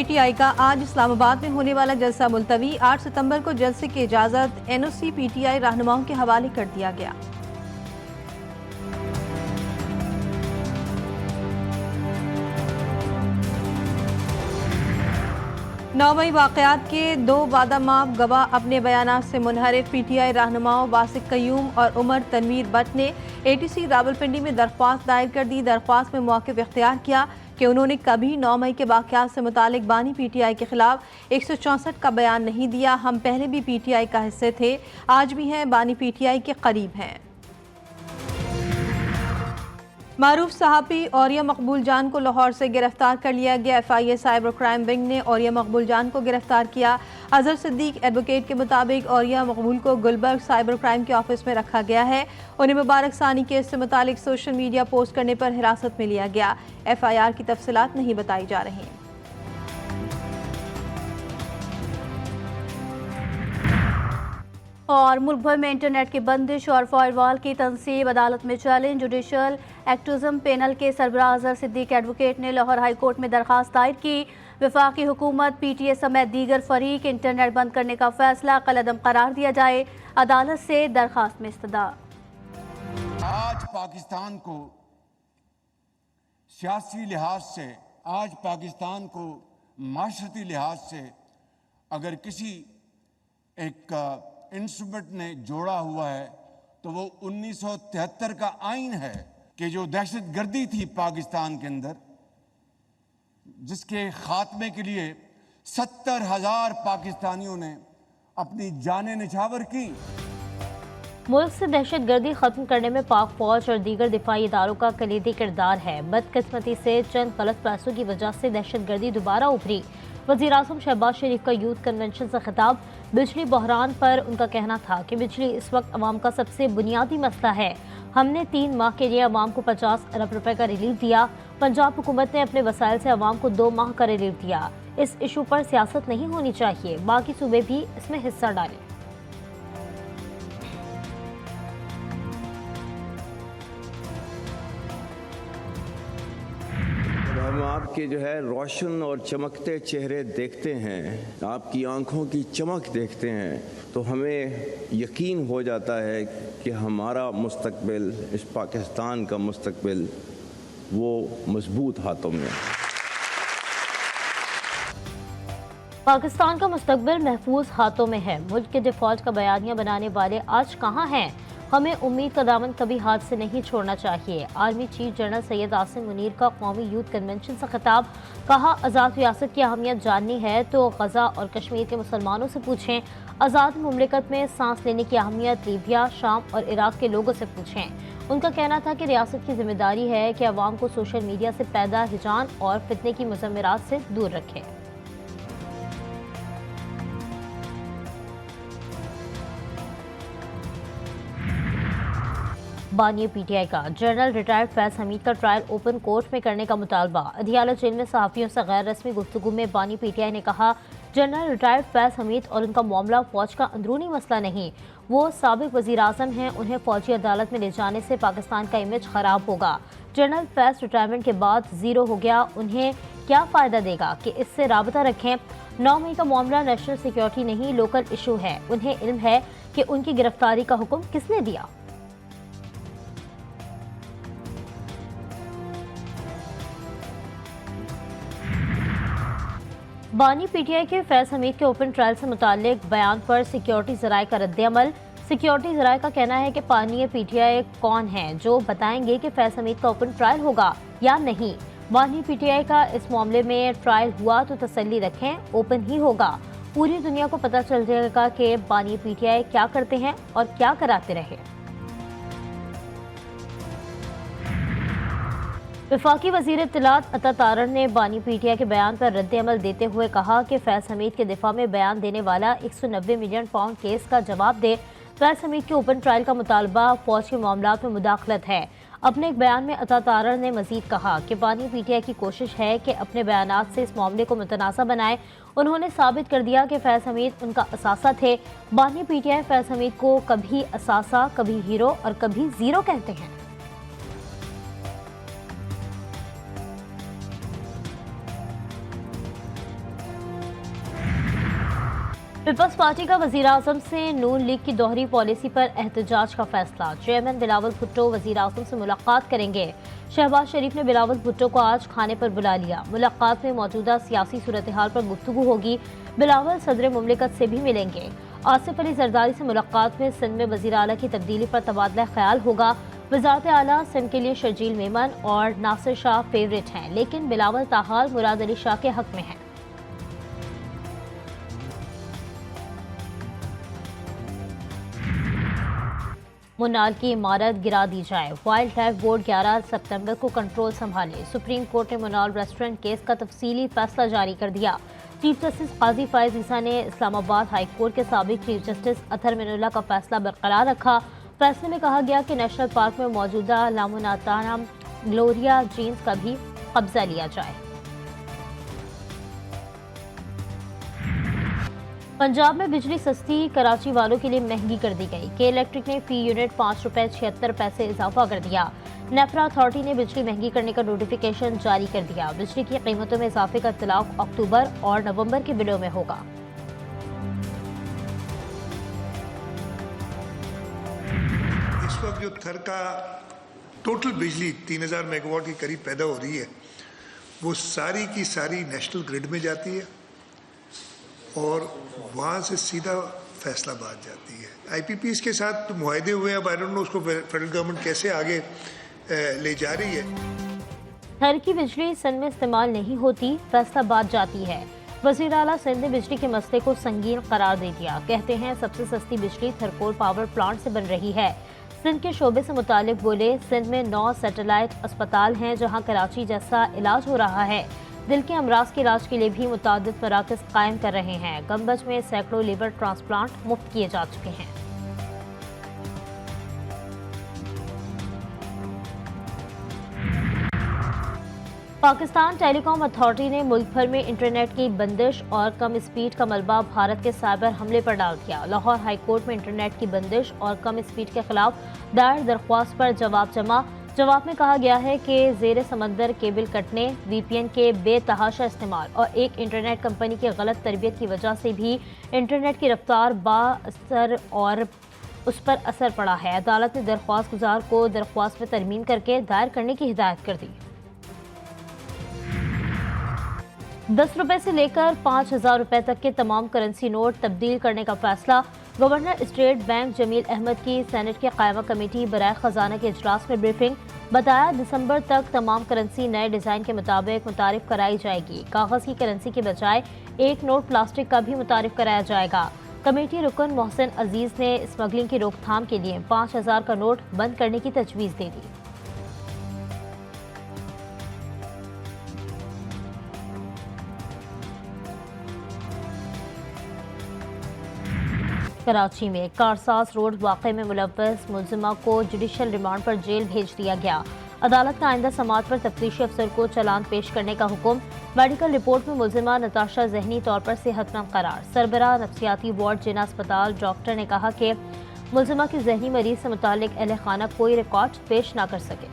PTI का आज इस्लामाबाद में होने वाला जलसा मुलतवी। 8 सितंबर को जलसे की इजाजत एनओसी पीटीआई रहनुमाओं के हवाले कर दिया गया। नौवीं वाक़यात के 2 वादामाब गवाह अपने बयानात से मुनहरिफ। पीटीआई रहनुमाओं वासिक कयूम और उमर तनवीर बट ने एटीसी रावलपिंडी में दरख्वास्त दायर कर दी। दरख्वास्त में मौक़िफ़ इख्तियार किया कि उन्होंने कभी 9 मई के वाक़यात से मुतालिक बानी पीटीआई के खिलाफ 164 का बयान नहीं दिया। हम पहले भी पीटीआई का हिस्से थे, आज भी हैं, बानी पीटीआई के करीब हैं। मारूफ सहाफ़ी औरिया मकबूल जान को लाहौर से गिरफ्तार कर लिया गया। FIA साइबर क्राइम विंग ने औरिया मकबूल जान को गिरफ्तार किया। अजहर सिद्दीक एडवोकेट के मुताबिक औरिया मकबूल को गुलबर्ग साइबर क्राइम के ऑफिस में रखा गया है। उन्हें मुबारक सानी केस से मुतालिक सोशल मीडिया पोस्ट करने पर हिरासत में लिया गया। FIR की तफसीलात नहीं बताई जा रही। और मुल्क भर में इंटरनेट की बंदिश और फायरवॉल की तनसीब अदालत में चैलेंज। जुडिशल एक्टिज्म पैनल के सरबराह अजहर सिद्दीक एडवोकेट ने लाहौर हाई कोर्ट में दरखास्त दायर की। वफाकी हुकूमत PTA समेत दीगर फरीक इंटरनेट बंद करने का फैसला कलअदम करार दिया जाए। अदालत से दरखास्त में इस्तदा। आज पाकिस्तान को सियासी लिहाज से, आज पाकिस्तान को माशरती लिहाज से अगर किसी एक इंस्ट्रूमेंट ने जोड़ा हुआ है तो वो 1973 का आइन है कि जो दहशतगर्दी थी पाकिस्तान के अंदर, जिसके खात्मे के लिए 70,000 पाकिस्तानियों ने अपनी जानें निछावर की। मुल्क से दहशतगर्दी खत्म करने में पाक फौज और दीगर दिफाई इदारों का कलीदी किरदार है। बदकिस्मती से चंद गलत फैसलों की वजह से दहशतगर्दी दोबारा उभरी। वज़ीर आज़म शहबाज शरीफ का यूथ कन्वेंशन से खिताब। बिजली बहरान पर उनका कहना था कि बिजली इस वक्त अवाम का सबसे बुनियादी मसला है। हमने 3 माह के लिए अवाम को 50 अरब रुपए का रिलीफ दिया। पंजाब हुकूमत ने अपने वसाइल से अवाम को 2 माह का रिलीफ दिया। इस इशू पर सियासत नहीं होनी चाहिए, बाकी सूबे भी इसमें हिस्सा डालें। हम आपके जो है रोशन और चमकते चेहरे देखते हैं, आपकी आंखों की चमक देखते हैं, तो हमें यकीन हो जाता है कि हमारा मुस्तकबिल, इस पाकिस्तान का मुस्तकबिल वो मजबूत हाथों में है। पाकिस्तान का मुस्तकबिल महफूज हाथों में है। मुल्क के डिफॉल्ट का बयानिया बनाने वाले आज कहाँ हैं? हमें उम्मीद का दामन कभी हाथ से नहीं छोड़ना चाहिए। Army chief general Syed Asim Munir का कौमी यूथ कन्वेंशन से खिताब। कहा, आज़ाद रियासत की अहमियत जाननी है तो गजा और कश्मीर के मुसलमानों से पूछें। आज़ाद मुमलिकत में सांस लेने की अहमियत लीबिया, शाम और इराक के लोगों से पूछें। उनका कहना था कि रियासत की जिम्मेदारी है कि अवाम को सोशल मीडिया से पैदा हिजान और फितने की मुज़म्मिरात से दूर रखें। बानी PTI का जनरल रिटायर्ड फैज हमीद का ट्रायल ओपन कोर्ट में करने का मुतालबा। अदियाला जेल में सहाफ़ियों से गैर रस्मी गुफ्तगू में बानी PTI ने कहा, जनरल रिटायर्ड फैज हमीद और उनका मामला फौज का अंदरूनी मसला नहीं, वो साबिक वज़ीर आज़म हैं, उन्हें फौजी अदालत में ले जाने से पाकिस्तान का इमेज ख़राब होगा। जनरल फैज रिटायरमेंट के बाद ज़ीरो हो गया, उन्हें क्या फ़ायदा देगा कि इससे राबता रखें। 9 मई का मामला नेशनल सिक्योरिटी नहीं, लोकल इशू है। उन्हें इल्म है कि उनकी गिरफ्तारी का हुक्म किसने दिया। बानी PTI के फैज हमीद के ओपन ट्रायल से मुतालिक बयान पर सिक्योरिटी ज़राए का रद्द-ए-अमल। सिक्योरिटी ज़राए का कहना है कि बानी PTI कौन है जो बताएंगे कि फैज हमीद का ओपन ट्रायल होगा या नहीं। बानी PTI का इस मामले में ट्रायल हुआ तो तसल्ली रखें, ओपन ही होगा। पूरी दुनिया को पता चल जाएगा कि बानी PTI क्या करते हैं और क्या कराते रहे। वफाकी वज़ीर इत्तलात अता तारड़ ने बानी PTI के बयान पर रद्द-ए-अमल देते हुए कहा कि फैज हमीद के दिफा में बयान देने वाला 190 मिलियन पाउंड केस का जवाब दे। फैज हमीद के ओपन ट्रायल का मुतालबा फौज के मामलात में मुदाखलत है। अपने एक बयान में अता तारड़ ने मजीद कहा कि बानी PTI की कोशिश है कि अपने बयानात से इस मामले को मुतनासा बनाए। उन्होंने साबित कर दिया कि फैज हमीद उनका असासा थे। बानी PTI फैज हमीद को कभी असासा, कभी हीरो और कभी ज़ीरो कहते हैं। पीपल्स पार्टी का वजीर आजम से नून लीग की दोहरी पॉलिसी पर एहतजाज का फैसला। चेयरमैन बिलावल भुट्टो वजीर आजम से मुलाकात करेंगे। शहबाज शरीफ ने बिलावल भुट्टो को आज खाने पर बुला लिया। मुलाकात में मौजूदा सियासी सूरत हाल पर गुफ्तगू होगी। बिलावल सदर मुमलिकत से भी मिलेंगे। आसिफ अली जरदारी से मुलाकात में सिंध में वजीर आला की तब्दीली पर तबादला ख्याल होगा। वजारत आला सिंध के लिए शर्जील मेमन और नासिर शाह फेवरेट हैं, लेकिन बिलावल ताहाल मुराद अली शाह के हक में हैं। मुन्नार की इमारत गिरा दी जाए। वाइल्ड लाइफ बोर्ड 11 सितंबर को कंट्रोल संभाले। सुप्रीम कोर्ट ने मुन्नार रेस्टोरेंट केस का तफसीली फैसला जारी कर दिया। चीफ जस्टिस काजी फायज ईसा ने इस्लामाबाद हाई कोर्ट के साबिक चीफ जस्टिस अतहर मिनुल्लाह का फैसला बरकरार रखा। फैसले में कहा गया कि नेशनल पार्क में मौजूदा लामुनाताना ग्लोरिया जीन्स का भी कब्जा लिया जाए। पंजाब में बिजली सस्ती, कराची वालों के लिए महंगी कर दी गई। के इलेक्ट्रिक ने फी यूनिट 5 रुपए 76 पैसे इजाफा कर दिया। नेफ्रा अथॉरिटी ने बिजली महंगी करने का नोटिफिकेशन जारी कर दिया। बिजली की कीमतों में इजाफे का इत्तलाक अक्टूबर और नवंबर के बिलों में होगा। इस वक्त जो थर का टोटल बिजली 3000 मेगावाट के करीब पैदा हो रही है, वो सारी की सारी नेशनल ग्रिड में जाती है और वहाँ से सीधा फैसलाबाद जाती है। आईपीपीएस के साथ तो मुआहदे हुए, अब आई डोंट नो उसको फेडरल गवर्नमेंट कैसे आगे ले जा रही है। थर की बिजली सिंध में इस्तेमाल नहीं होती, फैसलाबाद जाती है। वज़ीर आला सिंध ने बिजली के मसले को संगीन करार दे दिया। कहते हैं सबसे सस्ती बिजली थरकोल पावर प्लांट से बन रही है। सिंध के शोबे से मुतालिक बोले, सिंध में 9 सैटेलाइट अस्पताल हैं जहाँ कराची जैसा इलाज हो रहा है। दिल के अमराज के इलाज के लिए भी मुतादिद मराकज़ कायम कर रहे हैं। गंबज में सैकड़ों लीवर ट्रांसप्लांट मुफ्त किए जा चुके हैं। पाकिस्तान टेलीकॉम अथॉरिटी ने मुल्क भर में इंटरनेट की बंदिश और कम स्पीड का मलबा भारत के साइबर हमले पर डाल दिया। लाहौर हाई कोर्ट में इंटरनेट की बंदिश और कम स्पीड के खिलाफ दायर दरख्वास्त पर जवाब में कहा गया है कि ज़ेरे समंदर केबल कटने, वीपीएन के बेतहाशा इस्तेमाल और एक इंटरनेट कंपनी की गलत तरबियत की वजह से भी इंटरनेट की रफ्तार बाअसर और उस पर असर पड़ा है। अदालत ने दरख्वास्त गुजार को दरख्वास्त में तरमीम करके दायर करने की हिदायत कर दी। 10 रुपए से लेकर 5000 रुपए तक के तमाम करेंसी नोट तब्दील करने का फैसला। Governor state bank Jamil Ahmed की सेनेट के कायमा कमेटी बराए खजाना के इजलास में ब्रीफिंग। बताया दिसंबर तक तमाम करेंसी नए डिज़ाइन के मुताबिक मुतारिफ कराई जाएगी। कागज़ की करेंसी के बजाय एक नोट प्लास्टिक का भी मुतारिफ कराया जाएगा। कमेटी रुकन मोहसिन अजीज ने स्मगलिंग की रोकथाम के लिए 5000 का नोट बंद करने की तजवीज़ दे दी। कराची में कारसाज रोड वाक़े में मुलव्वस मुलजिमा को जुडिशल रिमांड पर जेल भेज दिया गया। अदालत का आइंदा समाअत पर तफ्तीशी अफसर को चालान पेश करने का हुक्म। मेडिकल रिपोर्ट में मुलजिमा नताशा जहनी तौर पर सेहतमंद करार। सरबराह नफ्सियाती वार्ड जिना अस्पताल डॉक्टर ने कहा कि मुलजिमा की जहनी मरीज से मुतालिक अहले खाना कोई रिकॉर्ड पेश न कर सके।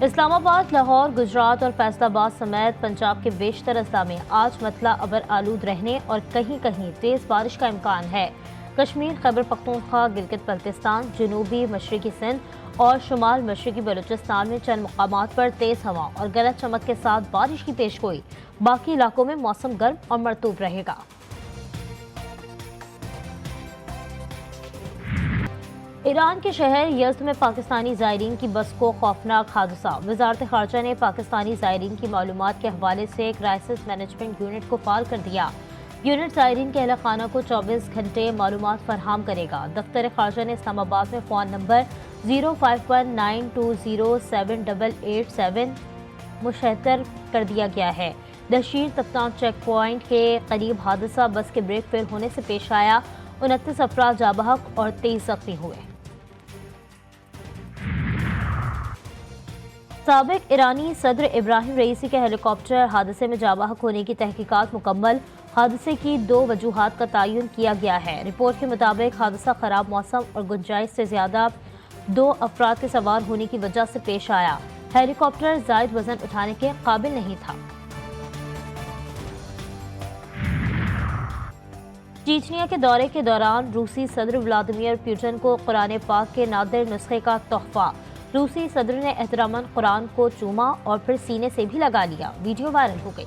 इस्लामाबाद, लाहौर, गुजरात और फैसलाबाद समेत पंजाब के बेशतर अजला में आज मतला अबर आलूद रहने और कहीं कहीं तेज़ बारिश का इम्कान है। कश्मीर, खैबर पख्तूनख्वा, गिलगित बल्तिस्तान, जनूबी मशरकी सिंध और शुमाल मशरकी बलूचिस्तान में चंद मकामात पर तेज़ हवा और गरज चमक के साथ बारिश की पेशगोई। बाकी इलाकों में मौसम गर्म और मरतूब रहेगा। ईरान के शहर यज़्द में पाकिस्तानी ज़ायरीन की बस को खौफनाक हादसा। वज़ारत ख़ारजा ने पाकिस्तानी ज़ायरीन की मालूमात के हवाले से क्राइसिस मैनेजमेंट यूनिट को फ़ाल कर दिया। यूनिट ज़ायरीन के अहल खाना को 24 घंटे मालूमात फराहम करेगा। दफ्तर ख़ारजा ने इस्लामाबाद में फ़ोन नंबर 0519207887 मुशहतर कर दिया गया है। दशीर तफ्तान चेक पॉइंट के करीब हादसा बस के ब्रेक फेल होने से पेश आया। 29 अफराद जाँ बहक और 23 जख्मी हुए। साबिक ईरानी सदर इब्राहिम रईसी के हेलीकॉप्टर हादसे में जाँ बहक होने की तहकीकात मुकम्मल। हादसे की 2 वजूहात का तयन किया गया है। रिपोर्ट के मुताबिक हादसा खराब मौसम और गुंजाइश से ज्यादा 2 अफराद के सवार होने की वजह से पेश आया। हेलीकॉप्टर जायद वजन उठाने के काबिल नहीं था। चीचनिया के दौरे के दौरान रूसी सदर व्लादिमीर पुतिन को कुरान पाक के नादिर नुस्खे का तोहफा। रूसी सदर ने एहतरामन कुरान को चूमा और फिर सीने से भी लगा लिया। वीडियो वायरल हो गई।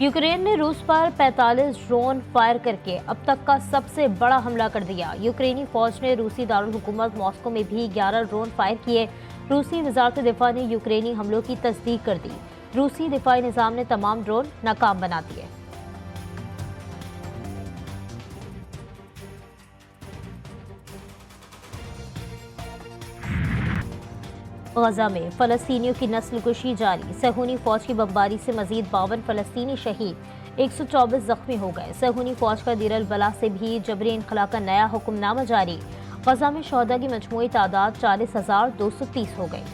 यूक्रेन ने रूस पर 45 ड्रोन फायर करके अब तक का सबसे बड़ा हमला कर दिया। यूक्रेनी फौज ने रूसी दारुल हुकूमत मॉस्को में भी 11 ड्रोन फायर किए। रूसी वजारत दिफा ने यूक्रेनी हमलों की तस्दीक कर दी। रूसी दिफाई निज़ाम ने तमाम ड्रोन नाकाम बना दिए। गजा में फलस्तीनियों की नस्ल कुशी जारी। सहूनी फौज की बमबारी से मजीद 52 फलस्तीनी शहीद, 124 जख्मी हो गए। सहूनी फौज का दीर अल बला से भी जबरी इनखला का नया हुक्मनामा जारी। गजा में शहदा की मजमूई तादाद 40,230 हो गई।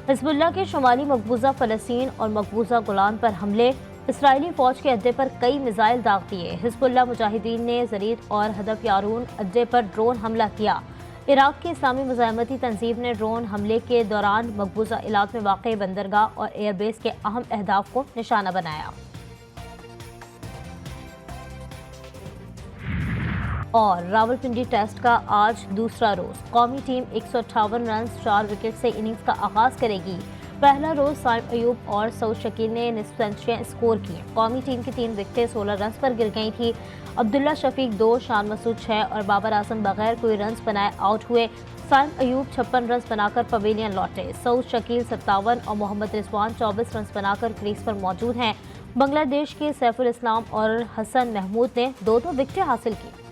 हिजबुल्लाह के शुमाली मकबूजा फलस्तीन और मकबूजा गुलान पर हमले। इसराइली फौज के अड्डे पर कई मिसाइल दाग दिए। हिजबुल्लाह मुजाहिदीन ने जरीद और हदफ यारून अड्डे पर ड्रोन हमला किया। इराक की इस्लामी मुजाहिमती तंजीम ने ड्रोन हमले के दौरान मकबूजा इलाक में वाक़ बंदरगाह और एयरबेस के अहम अहदाफ को निशाना बनाया। और रावलपिंडी टेस्ट का आज दूसरा रोज। कौमी टीम 158 रन 4 विकेट से इनिंग्स का आगाज करेगी। पहला रोज साइम अयूब और सऊद शकील ने निस्फ सेंचुरियां स्कोर की। कौमी टीम की 3 विकेटें 16 रन पर गिर गई थी। अब्दुल्ला शफीक 2, शान मसूद 6 और बाबर आजम बगैर कोई रन बनाए आउट हुए। साइम अयूब 56 रन बनाकर पवेलियन लौटे। सऊद शकील 57 और मोहम्मद रिजवान 24 रन बनाकर क्रीज पर मौजूद हैं। बांग्लादेश के सैफुल इस्लाम और हसन महमूद ने 2-2 विकेटें हासिल की।